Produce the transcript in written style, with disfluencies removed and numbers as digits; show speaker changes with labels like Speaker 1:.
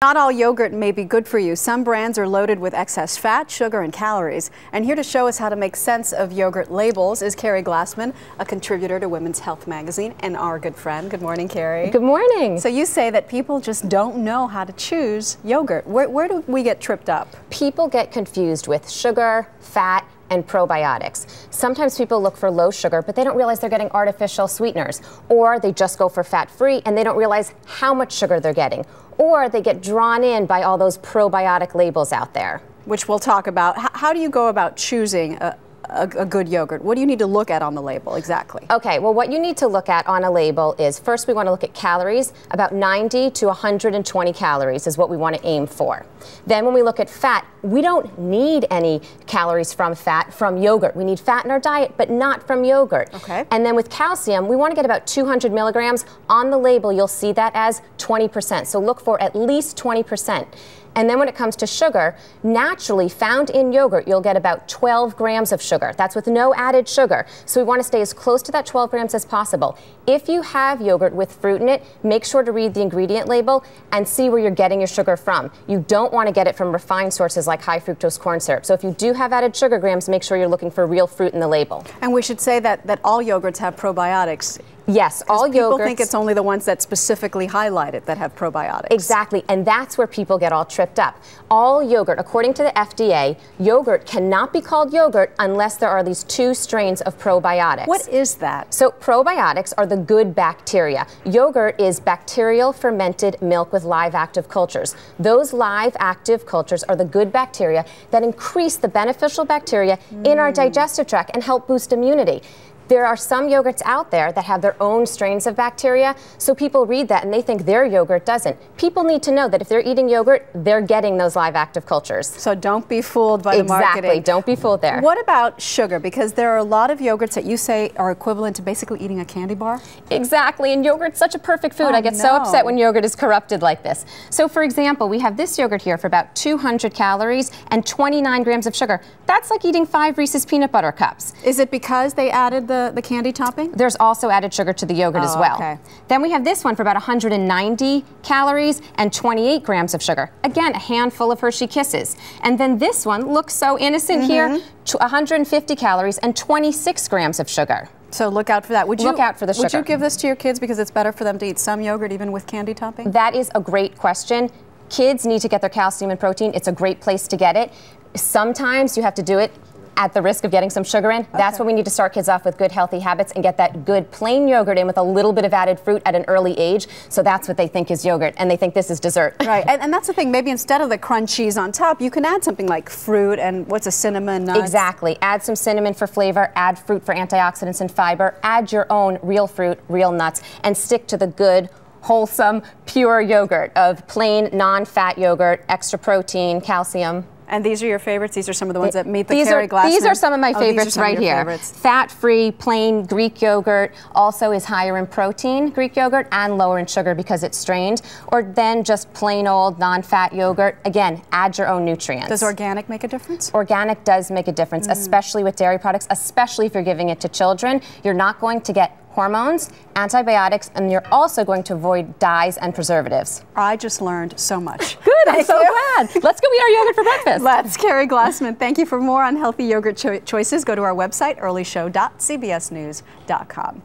Speaker 1: Not all yogurt may be good for you. Some brands are loaded with excess fat, sugar, and calories. And here to show us how to make sense of yogurt labels is Keri Glassman, a contributor to Women's Health magazine and our good friend. Good morning, Keri.
Speaker 2: Good morning.
Speaker 1: So you say that people just don't know how to choose yogurt. Where do we get tripped up?
Speaker 2: People get confused with sugar, fat, and probiotics. Sometimes people look for low sugar, but they don't realize they're getting artificial sweeteners. Or they just go for fat-free and they don't realize how much sugar they're getting. Or they get drawn in by all those probiotic labels out there.
Speaker 1: Which we'll talk about. How do you go about choosing a good yogurt? What do you need to look at on the label exactly?
Speaker 2: Okay, well, what you need to look at on a label is, first we want to look at calories. About 90 to 120 calories is what we want to aim for. Then when we look at fat, we don't need any calories from fat from yogurt. We need fat in our diet, but not from yogurt.
Speaker 1: Okay.
Speaker 2: And then with calcium, we want to get about 200 milligrams. On the label, you'll see that as 20%. So look for at least 20%. And then when it comes to sugar, naturally found in yogurt, you'll get about 12 grams of sugar. That's with no added sugar. So we want to stay as close to that 12 grams as possible. If you have yogurt with fruit in it, make sure to read the ingredient label and see where you're getting your sugar from. You don't want to get it from refined sources like high fructose corn syrup. So if you do have added sugar grams, make sure you're looking for real fruit in the label.
Speaker 1: And we should say that all yogurts have probiotics.
Speaker 2: Yes, all yogurts.
Speaker 1: People think it's only the ones that specifically highlighted that have probiotics.
Speaker 2: Exactly, and that's where people get all tripped up. All yogurt, according to the FDA, yogurt cannot be called yogurt unless there are these two strains of probiotics.
Speaker 1: What is that?
Speaker 2: So probiotics are the good bacteria. Yogurt is bacterial fermented milk with live active cultures. Those live active cultures are the good bacteria that increase the beneficial bacteria in our digestive tract and help boost immunity. There are some yogurts out there that have their own strains of bacteria, so people read that and they think their yogurt doesn't. People need to know that if they're eating yogurt, they're getting those live active cultures.
Speaker 1: So don't be fooled by the marketing.
Speaker 2: Exactly, don't be fooled there.
Speaker 1: What about sugar? Because there are a lot of yogurts that you say are equivalent to basically eating a candy bar.
Speaker 2: Exactly, and yogurt's such a perfect food. I get so upset when yogurt is corrupted like this. So for example, we have this yogurt here for about 200 calories and 29 grams of sugar. That's like eating 5 Reese's peanut butter cups.
Speaker 1: Is it because they added the candy topping?
Speaker 2: There's also added sugar to the yogurt as well.
Speaker 1: Okay.
Speaker 2: Then we have this one for about 190 calories and 28 grams of sugar. Again, a handful of Hershey Kisses. And then this one looks so innocent here, 150 calories and 26 grams of sugar.
Speaker 1: So look out for that.
Speaker 2: Look out for the sugar.
Speaker 1: Would you give this to your kids because it's better for them to eat some yogurt even with candy topping?
Speaker 2: That is a great question. Kids need to get their calcium and protein. It's a great place to get it. Sometimes you have to do it at the risk of getting some sugar in. That's when we need to start kids off with good healthy habits and get that good plain yogurt in with a little bit of added fruit at an early age. So that's what they think is yogurt, and they think this is dessert.
Speaker 1: Right, and that's the thing. Maybe instead of the crunchies on top, you can add something like fruit and what's a cinnamon, nuts.
Speaker 2: Exactly. Add some cinnamon for flavor, add fruit for antioxidants and fiber, add your own real fruit, real nuts, and stick to the good, wholesome, pure yogurt of plain, non-fat yogurt, extra protein, calcium.
Speaker 1: And these are your favorites? These are some of the ones that meet the Keri Glassman?
Speaker 2: These are some of my favorites right here. Fat-free, plain Greek yogurt also is higher in protein, Greek yogurt, and lower in sugar because it's strained. Or then just plain old non-fat yogurt. Again, add your own nutrients.
Speaker 1: Does organic make a difference?
Speaker 2: Organic does make a difference, especially with dairy products, especially if you're giving it to children. You're not going to get hormones, antibiotics, and you're also going to avoid dyes and preservatives.
Speaker 1: I just learned so much.
Speaker 2: Good, I'm so glad. Let's go eat our yogurt for breakfast.
Speaker 1: Let's. Keri Glassman, thank you. For more on healthy yogurt choices, go to our website, earlyshow.cbsnews.com.